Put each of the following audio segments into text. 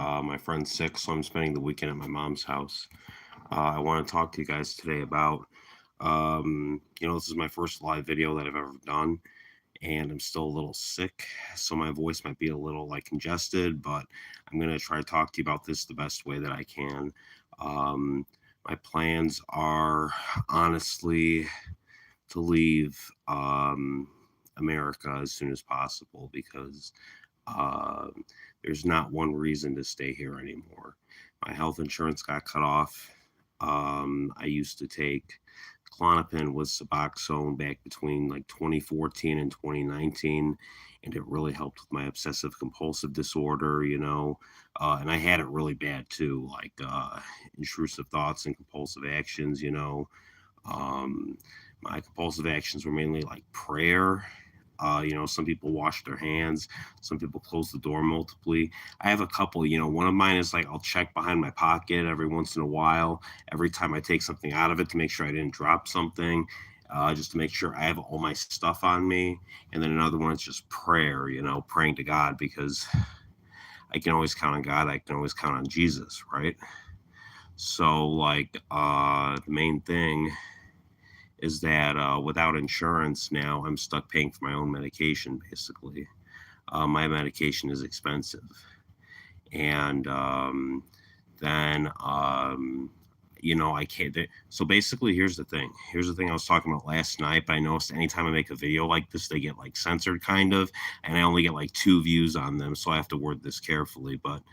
My friend's sick, so I'm spending the weekend at my mom's house. I want to talk to you guys today about, this is my first live video that I've ever done, and I'm still a little sick, so my voice might be a little like congested, but I'm gonna try to talk to you about this the best way that I can. Um, my plans are honestly to leave America as soon as possible because uh, there's not one reason to stay here anymore. My health insurance got cut off. I used to take Clonopin with Suboxone back between like 2014 and 2019, and it really helped with my obsessive compulsive disorder, and I had it really bad too, like intrusive thoughts and compulsive actions, um, my compulsive actions were mainly like prayer. Some people wash their hands, some people close the door multiply. I have a couple, one of mine is like I'll check behind my pocket every once in a while, every time I take something out of it to make sure I didn't drop something, just to make sure I have all my stuff on me. And then another one is just prayer, praying to God because I can always count on God. I can always count on Jesus, right? So, like, the main thing is that without insurance now, I'm stuck paying for my own medication, basically. My medication is expensive. And then, I can't. So basically, here's the thing. Here's the thing I was talking about last night, but I noticed anytime I make a video like this, they get like censored kind of, and I only get like 2 views on them. So I have to word this carefully. But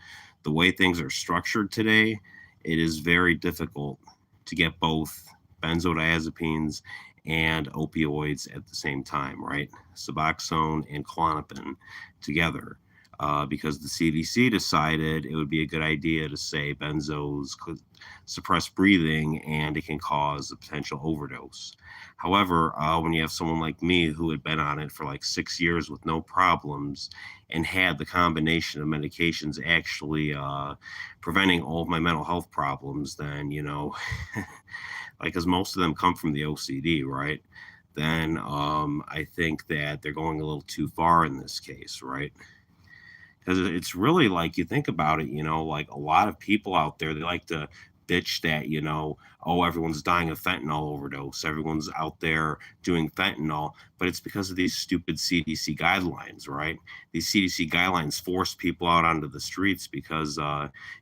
the way things are structured today, it is very difficult to get both benzodiazepines and opioids at the same time, right? Suboxone and Klonopin together. Because the CDC decided it would be a good idea to say benzos could suppress breathing and it can cause a potential overdose. However, when you have someone like me who had been on it for like 6 years with no problems and had the combination of medications actually preventing all of my mental health problems, then, like, because most of them come from the OCD, right? Then I think that they're going a little too far in this case, right? Because it's really like you think about it, like a lot of people out there, they like to bitch that, oh, everyone's dying of fentanyl overdose. Everyone's out there doing fentanyl, but it's because of these stupid CDC guidelines, right? These CDC guidelines force people out onto the streets because,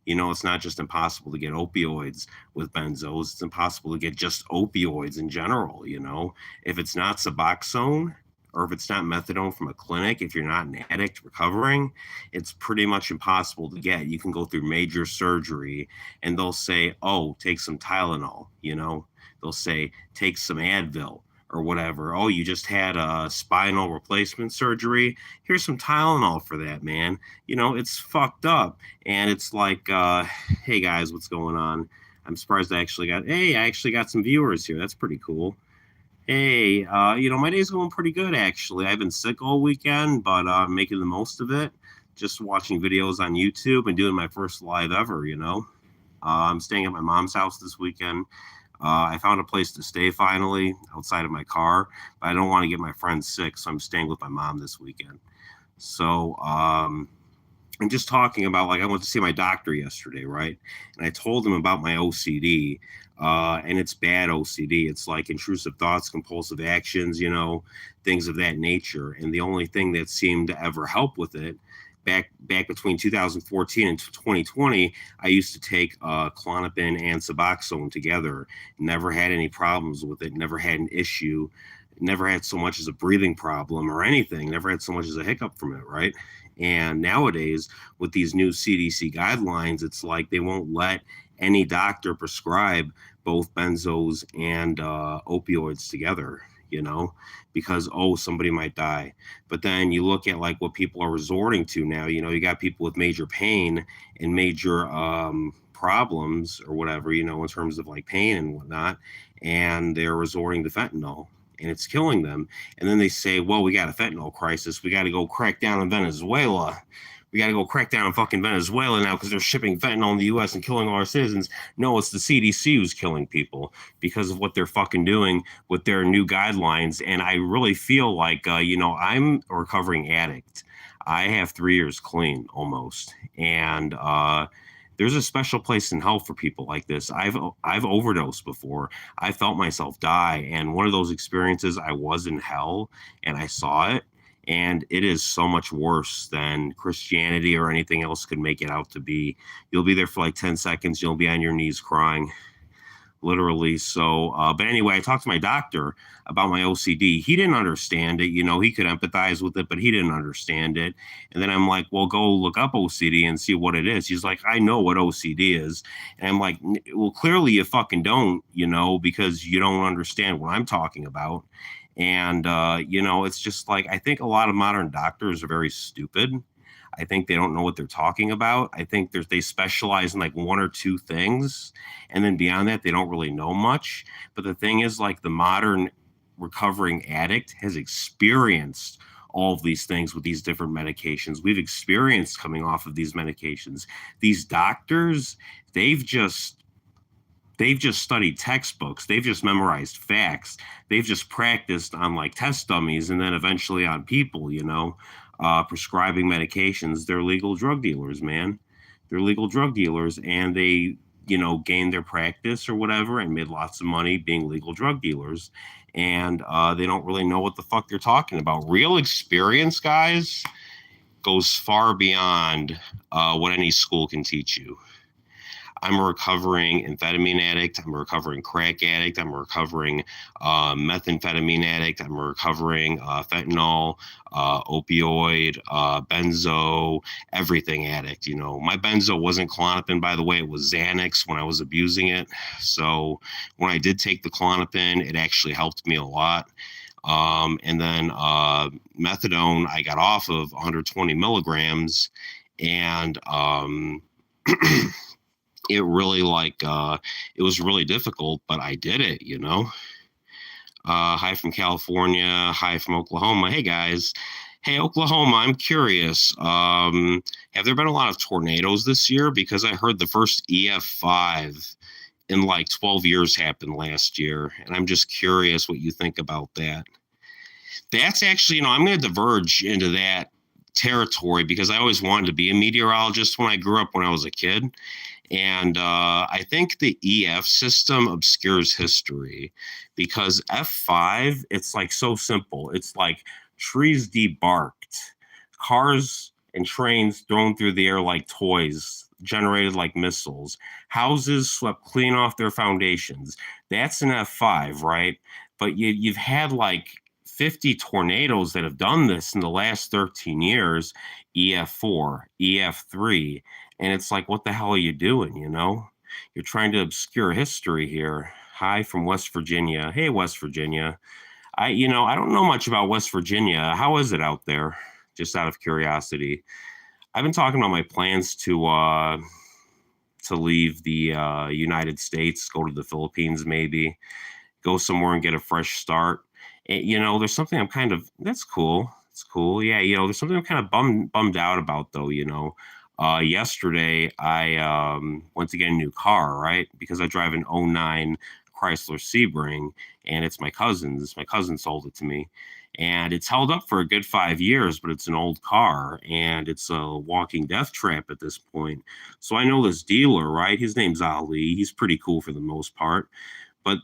it's not just impossible to get opioids with benzos, it's impossible to get just opioids in general, If it's not Suboxone, or if it's not methadone from a clinic, if you're not an addict recovering, it's pretty much impossible to get. You can go through major surgery and they'll say, oh, take some Tylenol, they'll say, take some Advil or whatever. Oh, you just had a spinal replacement surgery. Here's some Tylenol for that, man. It's fucked up. And it's like, hey guys, what's going on? I'm surprised I actually got some viewers here. That's pretty cool. Hey, my day's going pretty good actually. I've been sick all weekend, but making the most of it. Just watching videos on YouTube and doing my first live ever, I'm staying at my mom's house this weekend. I found a place to stay finally outside of my car, but I don't want to get my friends sick, so I'm staying with my mom this weekend. So, and just talking about, like, I went to see my doctor yesterday, right? And I told him about my OCD, and it's bad OCD. It's like intrusive thoughts, compulsive actions, things of that nature. And the only thing that seemed to ever help with it, back between 2014 and 2020, I used to take Klonopin and Suboxone together. Never had any problems with it. Never had an issue. Never had so much as a breathing problem or anything. Never had so much as a hiccup from it, right? And nowadays, with these new CDC guidelines, it's like they won't let any doctor prescribe both benzos and opioids together, because, oh, somebody might die. But then you look at like what people are resorting to now, you got people with major pain and major problems or whatever, in terms of like pain and whatnot, and they're resorting to fentanyl and it's killing them. And then they say, well, we got a fentanyl crisis. We got to go crack down on Venezuela. We got to go crack down on fucking Venezuela now because they're shipping fentanyl in the U.S. and killing all our citizens. No, it's the CDC who's killing people because of what they're fucking doing with their new guidelines. And I really feel like, I'm a recovering addict. I have 3 years clean almost, and there's a special place in hell for people like this. I've overdosed before. I felt myself die, and one of those experiences, I was in hell and I saw it, and it is so much worse than Christianity or anything else could make it out to be. You'll be there for like 10 seconds, you'll be on your knees crying, literally. So, but anyway, I talked to my doctor about my OCD. He didn't understand it. You know, he could empathize with it, but he didn't understand it. And then I'm like, well, go look up OCD and see what it is. He's like, I know what OCD is. And I'm like, well, clearly you fucking don't, you know, because you don't understand what I'm talking about. And, you know, it's just like, I think a lot of modern doctors are very stupid. I think they don't know what they're talking about. I think they specialize in like one or two things, and then beyond that, they don't really know much. But the thing is, like the modern recovering addict has experienced all of these things with these different medications. We've experienced coming off of these medications. These doctors, they've just they've just studied textbooks. They've just memorized facts. They've just practiced on like test dummies and then eventually on people, you know, prescribing medications. They're legal drug dealers, man. They're legal drug dealers, and they, you know, gained their practice or whatever and made lots of money being legal drug dealers. And they don't really know what the fuck they're talking about. Real experience, guys, goes far beyond what any school can teach you. I'm a recovering amphetamine addict. I'm a recovering crack addict. I'm a recovering methamphetamine addict. I'm a recovering fentanyl, opioid, benzo, everything addict. You know, my benzo wasn't Klonopin, by the way. It was Xanax when I was abusing it. So when I did take the Klonopin, it actually helped me a lot. And then methadone, I got off of 120 milligrams, and it really it was really difficult, but I did it, you know. Hi from California, hi from Oklahoma. Hey guys. Hey Oklahoma, I'm curious. Have there been a lot of tornadoes this year? Because I heard the first EF5 in like 12 years happened last year, and I'm just curious what you think about that. That's actually, you know, I'm going to diverge into that territory because I always wanted to be a meteorologist when I grew up when I was a kid. And I think the EF system obscures history because F5, it's like so simple. It's like trees debarked, cars and trains thrown through the air like toys, generated like missiles, houses swept clean off their foundations. That's an F5, right? But you've had like 50 tornadoes that have done this in the last 13 years, EF4, EF3. And it's like, what the hell are you doing? You know, you're trying to obscure history here. Hi from West Virginia. Hey, West Virginia. I don't know much about West Virginia. How is it out there? Just out of curiosity. I've been talking about my plans to leave the United States, go to the Philippines, maybe go somewhere and get a fresh start. And, you know, there's something I'm kind of, that's cool. It's cool. Yeah. You know, there's something I'm kind of bummed out about though, you know. Yesterday I went to get a new car, right? Because I drive an '09 Chrysler Sebring, and it's my cousin's. My cousin sold it to me, and it's held up for a good 5 years, but it's an old car and it's a walking death trap at this point. So I know this dealer, right? His name's Ali. He's pretty cool for the most part, but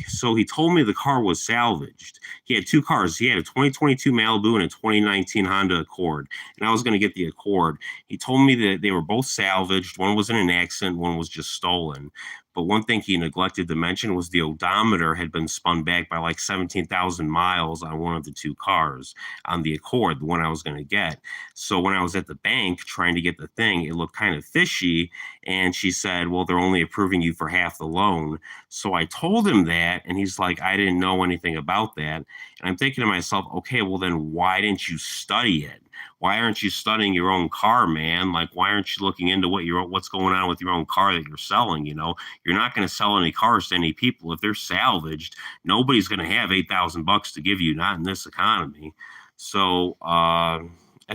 so he told me the car was salvaged. He had two cars. He had a 2022 Malibu and a 2019 Honda Accord, and I was going to get the Accord. He told me that they were both salvaged. One was in an accident, one was just stolen. But one thing he neglected to mention was the odometer had been spun back by like 17,000 miles on one of the two cars on the Accord, the one I was going to get. So when I was at the bank trying to get the thing, it looked kind of fishy. And she said, well, they're only approving you for half the loan. So I told him that, and he's like, I didn't know anything about that. And I'm thinking to myself, okay, well, then why didn't you study it? Why aren't you studying your own car, man? Like, why aren't you looking into what's going on with your own car that you're selling? You know, you're not going to sell any cars to any people if they're salvaged. Nobody's going to have $8,000 to give you, not in this economy. So I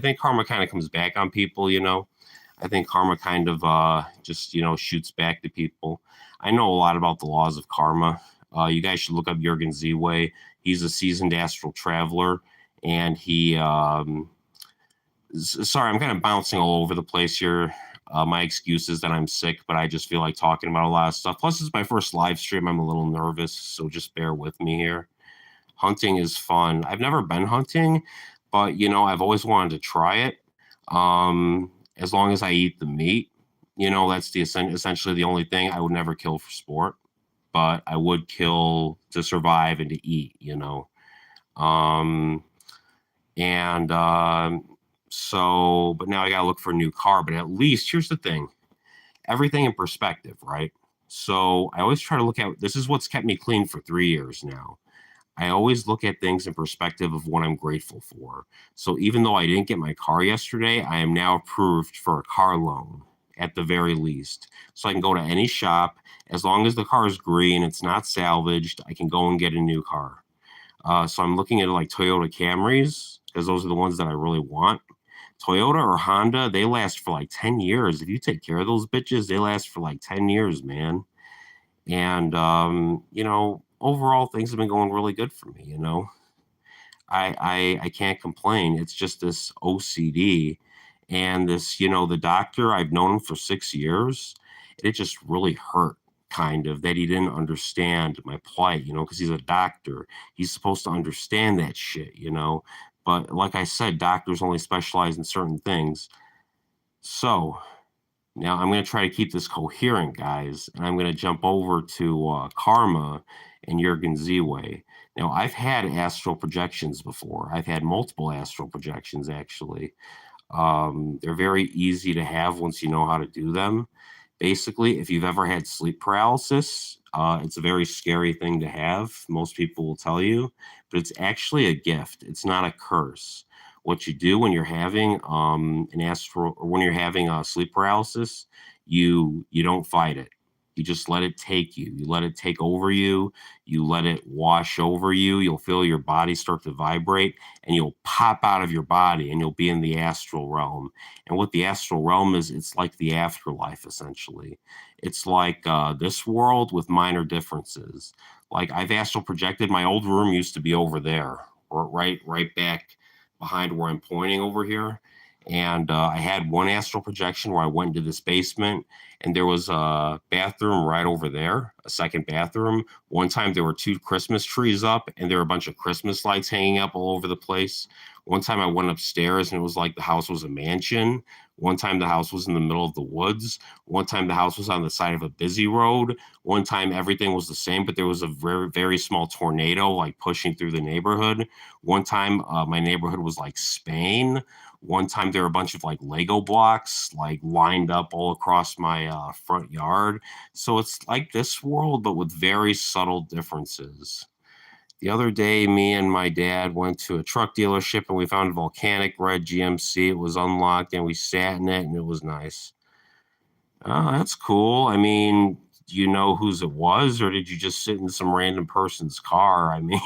think karma kind of comes back on people. You know, I think karma kind of just shoots back to people. I know a lot about the laws of karma. You guys should look up Jürgen Zewey. He's a seasoned astral traveler, and Sorry, I'm kind of bouncing all over the place here. My excuse is that I'm sick, but I just feel like talking about a lot of stuff. Plus, it's my first live stream. I'm a little nervous, so just bear with me here. Hunting is fun. I've never been hunting, but I've always wanted to try it. As long as I eat the meat, that's essentially the only thing. I would never kill for sport, but I would kill to survive and to eat. Um, and so, but now I got to look for a new car. But at least here's the thing, everything in perspective, right? So I always try to look at this is what's kept me clean for 3 years now. I always look at things in perspective of what I'm grateful for. So even though I didn't get my car yesterday, I am now approved for a car loan at the very least. So I can go to any shop. As long as the car is green, it's not salvaged, I can go and get a new car. So I'm looking at like Toyota Camrys because those are the ones that I really want. Toyota or Honda, they last for like 10 years. If you take care of those bitches, they last for like 10 years, man. And overall things have been going really good for me. I can't complain. It's just this OCD and this, the doctor, I've known him for 6 years. It just really hurt kind of that he didn't understand my plight, because he's a doctor. He's supposed to understand that shit. But like I said, doctors only specialize in certain things. So now I'm going to try to keep this coherent, guys, and I'm going to jump over to Karma and Jurgen Zway. Now, I've had astral projections before. I've had multiple astral projections, actually. They're very easy to have once you know how to do them. Basically, if you've ever had sleep paralysis, it's a very scary thing to have. Most people will tell you, but it's actually a gift. It's not a curse. What you do when you're having an astral or when you're having sleep paralysis, you don't fight it. You just let it take you. You let it take over you. You let it wash over you. You'll feel your body start to vibrate, and you'll pop out of your body, and you'll be in the astral realm. And what the astral realm is, it's like the afterlife, essentially. It's like this world with minor differences. Like I've astral projected. My old room used to be over there, or right back behind where I'm pointing over here. And I had one astral projection where I went into this basement, and there was a bathroom right over there, a second bathroom. One time there were two Christmas trees up, and there were a bunch of Christmas lights hanging up all over the place. One time I went upstairs, and it was like the house was a mansion. One time the house was in the middle of the woods. One time the house was on the side of a busy road. One time everything was the same, but there was a very, very small tornado like pushing through the neighborhood. One time my neighborhood was like Spain. One time there were a bunch of like Lego blocks like lined up all across my front yard. So it's like this world, but with very subtle differences. The other day, me and my dad went to a truck dealership and we found a volcanic red GMC. It was unlocked and we sat in it and it was nice. Oh, that's cool. I mean, do you know whose it was, or did you just sit in some random person's car? I mean,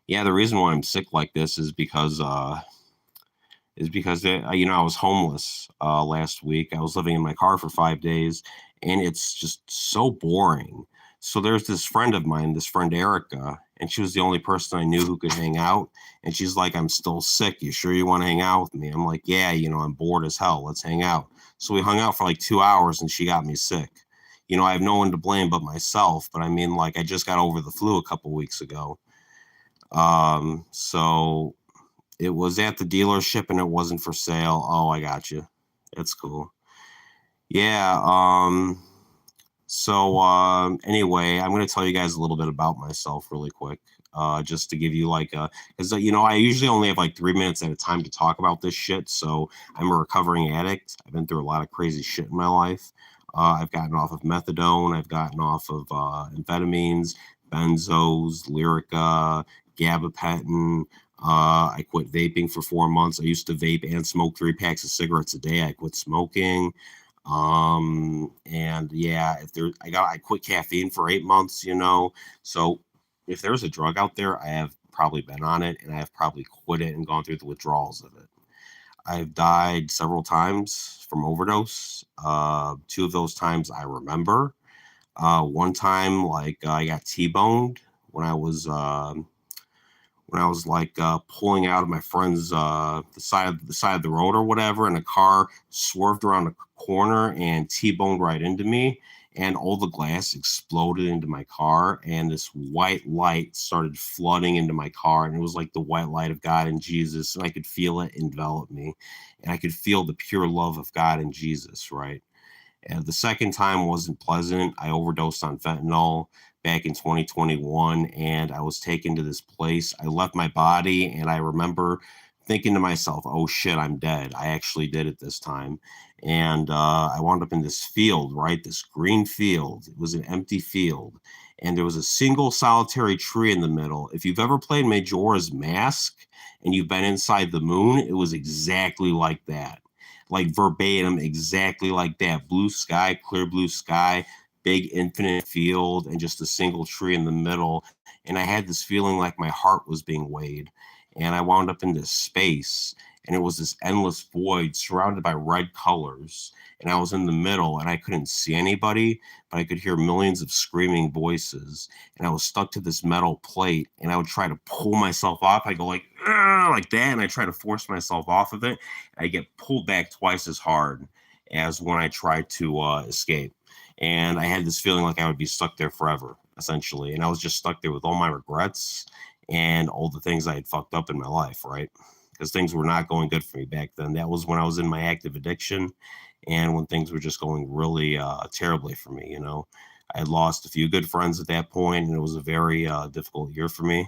yeah, the reason why I'm sick like this is because I was homeless last week. I was living in my car for 5 days, and it's just so boring. So there's this friend of mine, this friend Erica, and she was the only person I knew who could hang out. And she's like, "I'm still sick. You sure you want to hang out with me?" I'm like, "Yeah, I'm bored as hell. Let's hang out." So we hung out for like 2 hours, and she got me sick. I have no one to blame but myself. But I mean, like, I just got over the flu a couple weeks ago. So it was at the dealership and it wasn't for sale. Oh, I got you. That's cool. Yeah. Anyway, I'm going to tell you guys a little bit about myself really quick. Just to give you like because I usually only have like 3 minutes at a time to talk about this shit. So I'm a recovering addict. I've been through a lot of crazy shit in my life. I've gotten off of methadone. I've gotten off of amphetamines, benzos, Lyrica, gabapentin. I quit vaping for 4 months. I used to vape and smoke 3 packs of cigarettes a day. I quit smoking. And yeah, I quit caffeine for 8 months. So if there's a drug out there, I have probably been on it, and I have probably quit it and gone through the withdrawals of it. I've died several times from overdose. Two of those times I remember. One time, like I got T-boned when I was like pulling out of my friend's the side of the road or whatever, and a car swerved around a corner and T-boned right into me, and all the glass exploded into my car, and this white light started flooding into my car, and it was like the white light of God and Jesus, and I could feel it envelop me, and I could feel the pure love of God and Jesus, right? And the second time wasn't pleasant. I overdosed on fentanyl back in 2021, and I was taken to this place. I left my body, and I remember thinking to myself, oh shit, I'm dead. I actually did it this time. And I wound up in this field, right? This green field. It was an empty field. And there was a single solitary tree in the middle. If you've ever played Majora's Mask and you've been inside the moon, it was exactly like that, like verbatim, exactly like that. Blue sky, clear blue sky, big infinite field, and just a single tree in the middle. And I had this feeling like my heart was being weighed. And I wound up in this space, and it was this endless void surrounded by red colors. And I was in the middle, and I couldn't see anybody, but I could hear millions of screaming voices. And I was stuck to this metal plate, and I would try to pull myself off. I go like that, and I try to force myself off of it. I get pulled back twice as hard as when I tried to escape. And I had this feeling like I would be stuck there forever, essentially. And I was just stuck there with all my regrets and all the things I had fucked up in my life, right? Because things were not going good for me back then. That was when I was in my active addiction and when things were just going really terribly for me, you know. I had lost a few good friends at that point, and it was a very difficult year for me.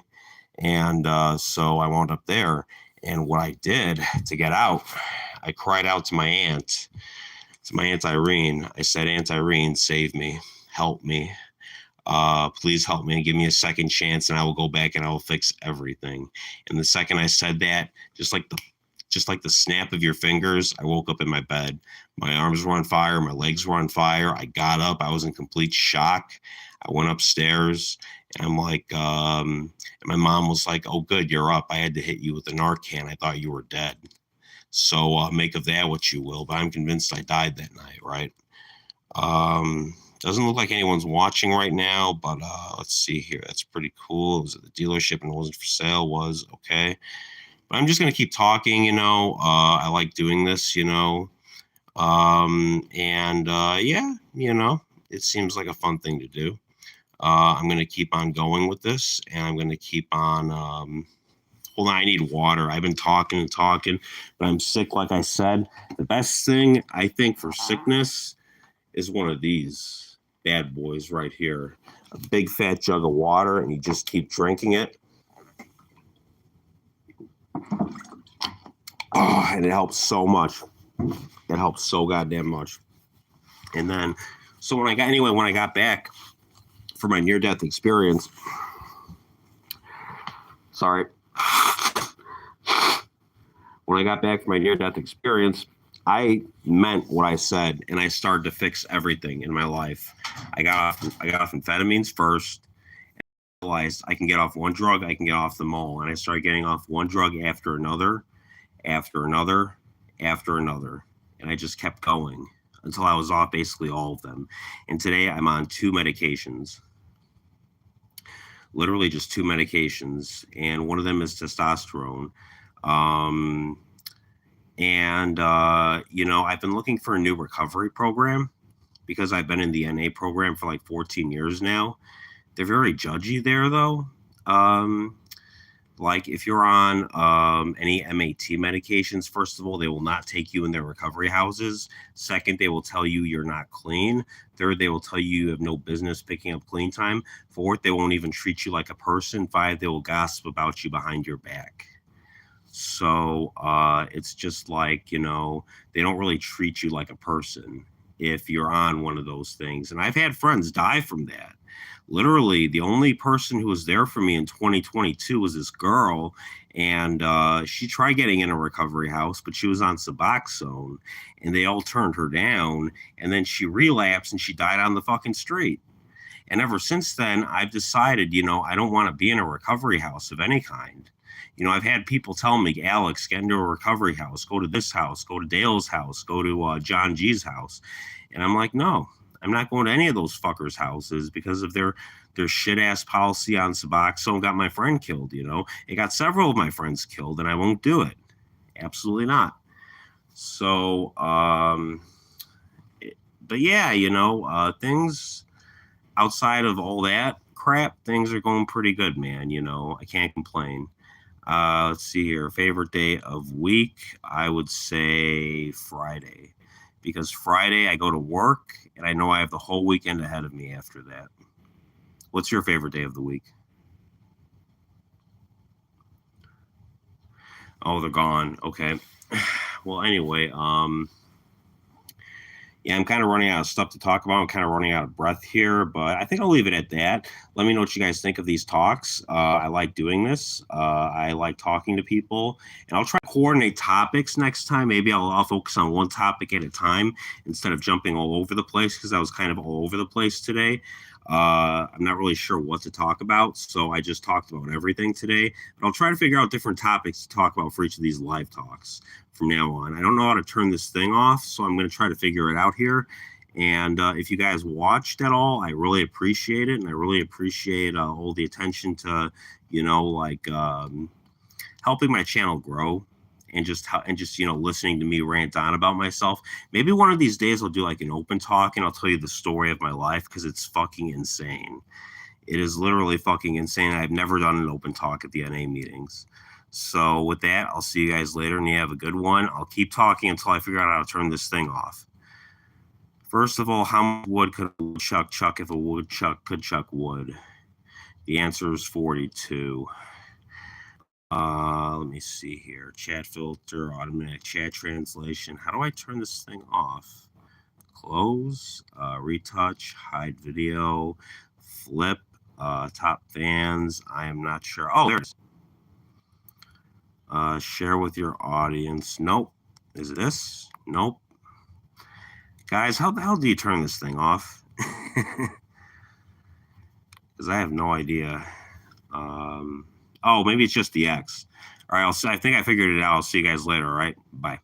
And so I wound up there. And what I did to get out, I cried out to my Aunt Irene. I said, Aunt Irene, save me, help me. Please help me and give me a second chance, and I will go back and I will fix everything. And the second I said that, just like the snap of your fingers, I woke up in my bed. My arms were on fire, my legs were on fire. I got up, I was in complete shock. I went upstairs, and I'm like, and my mom was like, oh, good, you're up. I had to hit you with a Narcan. I thought you were dead. So make of that what you will, but I'm convinced I died that night, right? Doesn't look like anyone's watching right now, but let's see here. That's pretty cool. It was at the dealership and it wasn't for sale. Was okay. But I'm just gonna keep talking. You know, I like doing this. You know, and yeah, you know, it seems like a fun thing to do. I'm gonna keep on going with this, and I'm gonna keep on. Hold on, I need water. I've been talking and talking, but I'm sick. Like I said, the best thing I think for sickness is one of these bad boys right here. A big fat jug of water, and you just keep drinking it. Oh, and it helps so much. It helps so goddamn much. And then, so when I got back for my near death experience, sorry. When I got back from my near death experience, I meant what I said, and I started to fix everything in my life. I got off amphetamines first, and I realized I can get off one drug, I can get off them all. And I started getting off one drug after another, after another, after another. And I just kept going until I was off basically all of them. And today I'm on 2 medications. Literally just 2 medications, and one of them is testosterone. You know, I've been looking for a new recovery program because I've been in the NA program for like 14 years now. They're very judgy there, though. Like if you're on any MAT medications, first of all, they will not take you in their recovery houses. Second, they will tell you you're not clean. Third, they will tell you you have no business picking up clean time. Fourth, they won't even treat you like a person. 5, they will gossip about you behind your back. So it's just like, you know, they don't really treat you like a person if you're on one of those things. And I've had friends die from that. Literally, the only person who was there for me in 2022 was this girl, and she tried getting in a recovery house, but she was on Suboxone, and they all turned her down. And then she relapsed, and she died on the fucking street. And ever since then, I've decided, you know, I don't want to be in a recovery house of any kind. You know, I've had people tell me, Alex, get into a recovery house, go to this house, go to Dale's house, go to John G's house. And I'm like, no, I'm not going to any of those fuckers' houses because of their shit ass policy on Suboxone got my friend killed, you know. It got several of my friends killed, and I won't do it. Absolutely not. So, but yeah, you know, things outside of all that crap, things are going pretty good, man. You know, I can't complain. Let's see here. Favorite day of week, I would say Friday, because Friday I go to work and I know I have the whole weekend ahead of me after that. What's your favorite day of the week? Oh, they're gone. Okay. Well, anyway, yeah, I'm kind of running out of stuff to talk about. I'm kind of running out of breath here, but I think I'll leave it at that. Let me know what you guys think of these talks. I like doing this. I like talking to people, and I'll try to coordinate topics next time. Maybe I'll focus on one topic at a time instead of jumping all over the place because I was kind of all over the place today. I'm not really sure what to talk about, so I just talked about everything today. But I'll try to figure out different topics to talk about for each of these live talks from now on. I don't know how to turn this thing off, so I'm going to try to figure it out here. And if you guys watched at all, I really appreciate it, and I really appreciate all the attention to, you know, like helping my channel grow, and just you know, listening to me rant on about myself. Maybe one of these days I'll do like an open talk and I'll tell you the story of my life because it's fucking insane. It is literally fucking insane. I've never done an open talk at the NA meetings. So with that, I'll see you guys later and you have a good one. I'll keep talking until I figure out how to turn this thing off. First of all, how much wood could a woodchuck chuck if a woodchuck could chuck wood? The answer is 42. Let me see here. Chat filter, automatic chat translation. How do I turn this thing off? Close, retouch, hide video, flip, top fans. I am not sure. Oh, there it is. Share with your audience. Nope. Is it this? Nope. Guys, how the hell do you turn this thing off? Because I have no idea. Oh, maybe it's just the X. All right, I think I figured it out. I'll see you guys later. All right, bye.